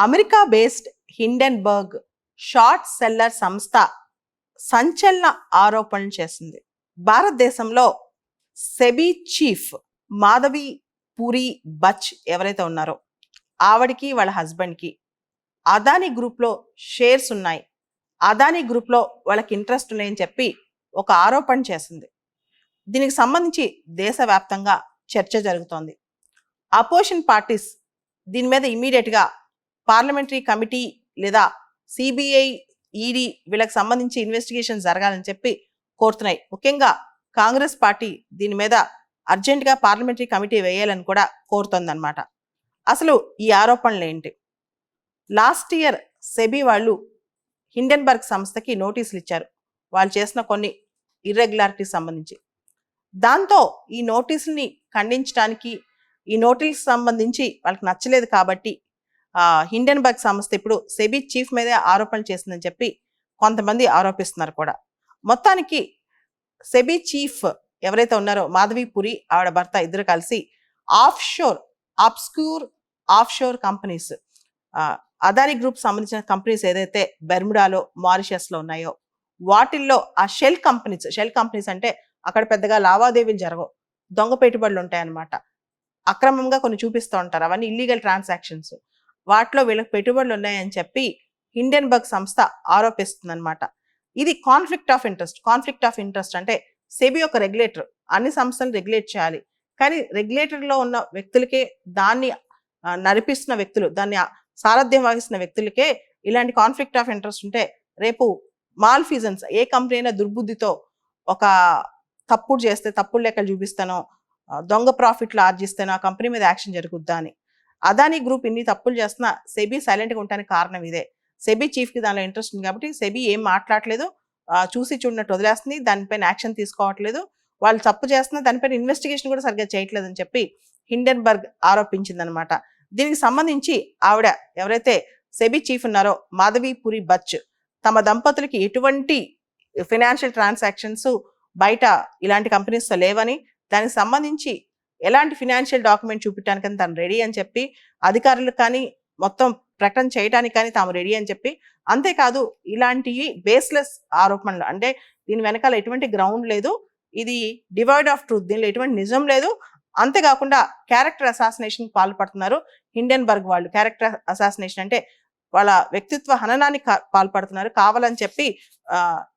America based Hindenburg short seller సంస్థ సంచలన ఆరోపణలు చేసింది. భారతదేశంలో SEBI chief Madhavi puri Butch ఎవరైతే ఉన్నారో ఆవిడికి వాళ్ళ హస్బెండ్కి అదానీ గ్రూప్లో షేర్స్ ఉన్నాయి, అదానీ గ్రూప్లో వాళ్ళకి ఇంట్రెస్ట్ ఉన్నాయని చెప్పి ఒక ఆరోపణ చేసింది. దీనికి సంబంధించి దేశవ్యాప్తంగా చర్చ జరుగుతోంది. అపోజిషన్ పార్టీస్ దీని మీద ఇమీడియట్గా పార్లమెంటరీ కమిటీ లేదా సిబిఐ, ఈడీ వీళ్ళకి సంబంధించి ఇన్వెస్టిగేషన్ జరగాలని చెప్పి కోరుతున్నాయి. ముఖ్యంగా కాంగ్రెస్ పార్టీ దీని మీద అర్జెంటుగా పార్లమెంటరీ కమిటీ వేయాలని కూడా కోరుతోందన్నమాట. అసలు ఈ ఆరోపణలు ఏంటి? లాస్ట్ ఇయర్ సెబీ వాళ్ళు హిండెన్బర్గ్ సంస్థకి నోటీసులు ఇచ్చారు వాళ్ళు చేసిన కొన్ని ఇర్రెగ్యులారిటీస్ సంబంధించి. దాంతో ఈ నోటీసుల్ని ఖండించడానికి, ఈ నోటీస్ సంబంధించి వాళ్ళకి నచ్చలేదు కాబట్టి హిండెన్బర్గ్ సంస్థ ఇప్పుడు సెబీ చీఫ్ మీదే ఆరోపణలు చేసిందని చెప్పి కొంతమంది ఆరోపిస్తున్నారు కూడా. మొత్తానికి సెబీ చీఫ్ ఎవరైతే ఉన్నారో మాధవి పూరి ఆవిడ భర్త ఇద్దరు కలిసి obscure offshore companies, Adani group సంబంధించిన కంపెనీస్ ఏదైతే బెర్ముడాలో, మారిషస్లో ఉన్నాయో వాటిల్లో ఆ షెల్ కంపెనీస్ అంటే అక్కడ పెద్దగా లావాదేవీలు జరగవు, దొంగ పెట్టుబడులు ఉంటాయన్నమాట. అక్రమంగా కొన్ని చూపిస్తూ ఉంటారు, అవన్నీ ఇల్లీగల్ ట్రాన్సాక్షన్స్. వాటిలో వీళ్ళకి పెట్టుబడులు ఉన్నాయని చెప్పి హిండెన్బర్గ్ సంస్థ ఆరోపిస్తుందన్నమాట. ఇది కాన్ఫ్లిక్ట్ ఆఫ్ ఇంట్రెస్ట్ అంటే సెబీ ఒక రెగ్యులేటర్, అన్ని సంస్థలను రెగ్యులేట్ చేయాలి. కానీ రెగ్యులేటర్లో ఉన్న వ్యక్తులకే, దాన్ని నడిపిస్తున్న వ్యక్తులు, దాన్ని సారథ్యం వహిస్తున్న వ్యక్తులకే ఇలాంటి కాన్ఫ్లిక్ట్ ఆఫ్ ఇంట్రెస్ట్ ఉంటే రేపు మాల్ఫీజన్స్, ఏ కంపెనీ అయినా దుర్బుద్ధితో ఒక తప్పుడు చేస్తే, తప్పుడు లెక్కలు చూపిస్తానో, దొంగ ప్రాఫిట్లు ఆర్జిస్తానో ఆ కంపెనీ మీద యాక్షన్ జరుగుద్దా అని. అదానీ గ్రూప్ ఇన్ని తప్పులు చేస్తున్నా సెబీ సైలెంట్గా ఉండడానికి కారణం ఇదే. సెబీ చీఫ్కి దానిలో ఇంట్రెస్ట్ ఉంది కాబట్టి సెబీ ఏం మాట్లాడలేదు, చూసి చూడనట్టు వదిలేస్తుంది, దానిపైన యాక్షన్ తీసుకోవట్లేదు. వాళ్ళు తప్పు చేస్తున్నా దానిపైన ఇన్వెస్టిగేషన్ కూడా సరిగ్గా చేయట్లేదని చెప్పి హిండెన్బర్గ్ ఆరోపించిందనమాట. దీనికి సంబంధించి ఆవిడ ఎవరైతే సెబీ చీఫ్ ఉన్నారో మాధవి పూరి బచ్, తమ దంపతులకి ఎటువంటి ఫైనాన్షియల్ ట్రాన్సాక్షన్స్ బయట ఇలాంటి కంపెనీస్తో లేవని, దానికి సంబంధించి ఎలాంటి ఫినాన్షియల్ డాక్యుమెంట్ చూపించడానికి తను రెడీ అని చెప్పి, అధికారులకు కానీ మొత్తం ప్రకటన చేయడానికి కానీ తాము రెడీ అని చెప్పి, అంతేకాదు ఇలాంటివి బేస్లెస్ ఆరోపణలు, అంటే దీని వెనకాల ఎటువంటి గ్రౌండ్ లేదు, ఇది డివైడ్ ఆఫ్ ట్రూత్, దీనిలో ఎటువంటి నిజం లేదు, అంతేకాకుండా క్యారెక్టర్ అసాసినేషన్ పాల్పడుతున్నారు హిండెన్బర్గ్ వాళ్ళు. క్యారెక్టర్ అసాసినేషన్ అంటే వాళ్ళ వ్యక్తిత్వ హననానికి పాల్పడుతున్నారు కావాలని చెప్పి.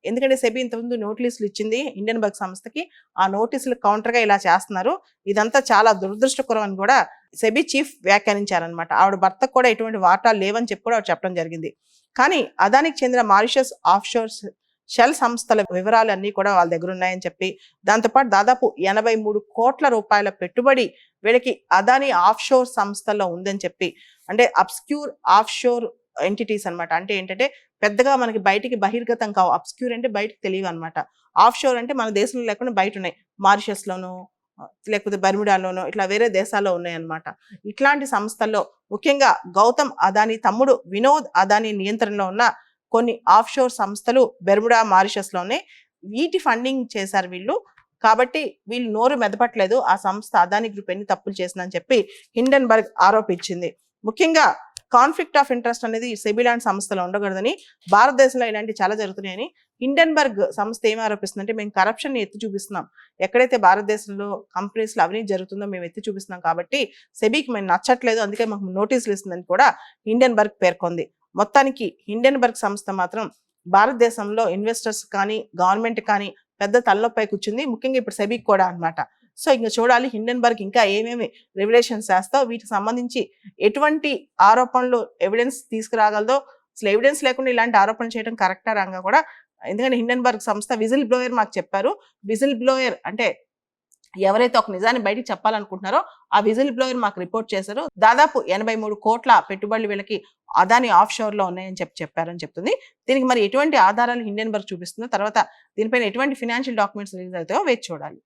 ఎందుకంటే సెబీ ఇంతకుముందు నోటీసులు ఇచ్చింది హిండెన్బర్గ్ సంస్థకి, ఆ నోటీసులు కౌంటర్గా ఇలా చేస్తున్నారు, ఇదంతా చాలా దురదృష్టకరం అని కూడా సెబీ చీఫ్ వ్యాఖ్యానించారనమాట. ఆవిడ భర్తకు కూడా ఎటువంటి వాటాలు లేవని చెప్పి కూడా ఆవిడ చెప్పడం జరిగింది. కానీ అదానికి చెందిన మారిషస్ ఆఫ్షోర్ షెల్ సంస్థల వివరాలు అన్నీ కూడా వాళ్ళ దగ్గర ఉన్నాయని చెప్పి, దాంతోపాటు దాదాపు 83 కోట్ల రూపాయల పెట్టుబడి వీళ్ళకి అదానీ ఆఫ్షోర్ సంస్థల్లో ఉందని చెప్పి, అంటే అబ్స్క్యూర్ ఆఫ్షోర్ ఎంటిటీస్ అనమాట. అంటే ఏంటంటే పెద్దగా మనకి బయటికి బహిర్గతం కావు, అబ్స్క్యూర్ అంటే బయటకు తెలియదు అనమాట. ఆఫ్షోర్ అంటే మన దేశంలో లేకుండా బయట ఉన్నాయి, మారిషస్లోనూ లేకపోతే బర్ముడాలోనూ ఇట్లా వేరే దేశాల్లో ఉన్నాయన్నమాట. ఇట్లాంటి సంస్థల్లో ముఖ్యంగా గౌతమ్ అదానీ తమ్ముడు వినోద్ అదానీ నియంత్రణలో ఉన్న కొన్ని ఆఫ్షోర్ సంస్థలు బెర్ముడా, మారిషస్లో ఉన్నాయి. వీటి ఫండింగ్ చేశారు వీళ్ళు. కాబట్టి వీళ్ళు నోరు మెదపట్లేదు ఆ సంస్థ అదానీ గ్రూప్ ఎన్ని తప్పులు చేసిందని చెప్పి హిండెన్బర్గ్ ఆరోపించింది. ముఖ్యంగా కాన్ఫ్లిక్ట్ ఆఫ్ ఇంట్రెస్ట్ అనేది సెబీ లాంటి సంస్థలో ఉండకూడదని, భారతదేశంలో ఇలాంటి చాలా జరుగుతున్నాయని హిండెన్బర్గ్ సంస్థ ఏం ఆరోపిస్తుందంటే, మేము కరప్షన్ని ఎత్తి చూపిస్తున్నాం, ఎక్కడైతే భారతదేశంలో కంపెనీస్లో అవినీతి జరుగుతుందో మేము ఎత్తి చూపిస్తున్నాం కాబట్టి సెబీకి మేము నచ్చట్లేదు, అందుకే మాకు నోటీసులు ఇస్తుందని కూడా హిండెన్బర్గ్ పేర్కొంది. మొత్తానికి హిండెన్బర్గ్ సంస్థ మాత్రం భారతదేశంలో ఇన్వెస్టర్స్ కానీ గవర్నమెంట్ కానీ పెద్ద తలనొప్పై కూర్చుంది, ముఖ్యంగా ఇప్పుడు సెబీకి కూడా అనమాట. సో ఇంకా చూడాలి హిండెన్బర్గ్ ఇంకా ఏమేమి రెవల్యూషన్స్ చేస్తావు, వీటికి సంబంధించి ఎటువంటి ఆరోపణలు ఎవిడెన్స్ తీసుకురాగలదో. అసలు ఎవిడెన్స్ లేకుండా ఇలాంటి ఆరోపణలు చేయడం కరెక్టా రాంగా కూడా, ఎందుకంటే హిండెన్బర్గ్ సంస్థ విజిల్ బ్లోయర్ మాకు చెప్పారు. విజిల్ బ్లోయర్ అంటే ఎవరైతే ఒక నిజాన్ని బయటికి చెప్పాలనుకుంటున్నారో ఆ విజిల్ బ్లోయర్ మాకు రిపోర్ట్ చేశారు, దాదాపు 83 కోట్ల పెట్టుబడులు వీళ్ళకి అదానీ ఆఫ్షోర్లో ఉన్నాయని చెప్పారని చెప్తుంది. దీనికి మరి ఎటువంటి ఆధారాలు హిండెన్బర్గ్ చూపిస్తుందో, తర్వాత దీనిపైన ఎటువంటి ఫినాన్షియల్ డాక్యుమెంట్స్ రిలీజ్ అవుతాయో వేచి చూడాలి.